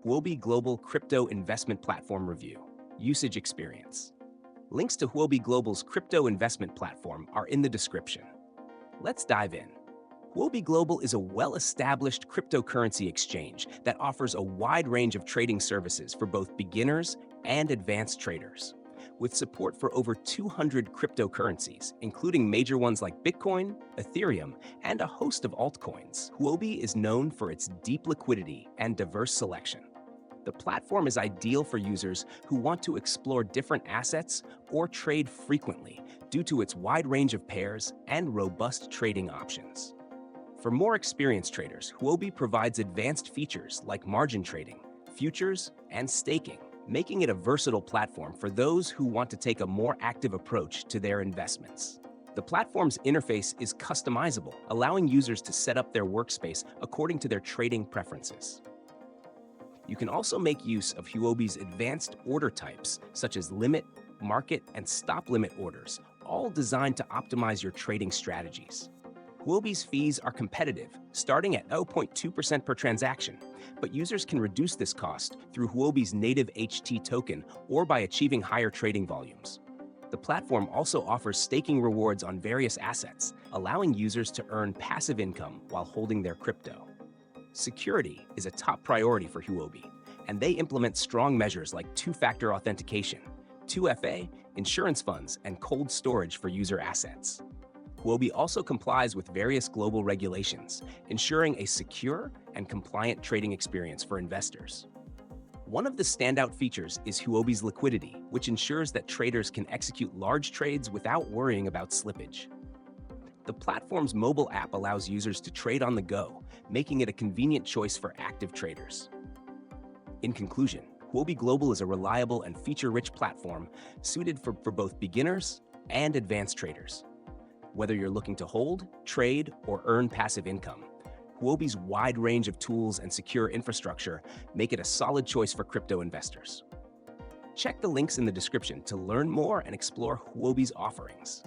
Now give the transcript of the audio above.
Huobi Global Crypto Investment Platform Review, Usage Experience. Links to Huobi Global's crypto investment platform are in the description. Let's dive in. Huobi Global is a well-established cryptocurrency exchange that offers a wide range of trading services for both beginners and advanced traders. With support for over 200 cryptocurrencies, including major ones like Bitcoin, Ethereum, and a host of altcoins, Huobi is known for its deep liquidity and diverse selection. The platform is ideal for users who want to explore different assets or trade frequently due to its wide range of pairs and robust trading options. For more experienced traders, Huobi provides advanced features like margin trading, futures, and staking, making it a versatile platform for those who want to take a more active approach to their investments. The platform's interface is customizable, allowing users to set up their workspace according to their trading preferences. You can also make use of Huobi's advanced order types, such as limit, market, and stop limit orders, all designed to optimize your trading strategies. Huobi's fees are competitive, starting at 0.2% per transaction, but users can reduce this cost through Huobi's native HT token or by achieving higher trading volumes. The platform also offers staking rewards on various assets, allowing users to earn passive income while holding their crypto. Security is a top priority for Huobi, and they implement strong measures like two-factor authentication, 2FA, insurance funds, and cold storage for user assets. Huobi also complies with various global regulations, ensuring a secure and compliant trading experience for investors. One of the standout features is Huobi's liquidity, which ensures that traders can execute large trades without worrying about slippage. The platform's mobile app allows users to trade on the go, making it a convenient choice for active traders. In conclusion, Huobi Global is a reliable and feature-rich platform suited for both beginners and advanced traders. Whether you're looking to hold, trade, or earn passive income, Huobi's wide range of tools and secure infrastructure make it a solid choice for crypto investors. Check the links in the description to learn more and explore Huobi's offerings.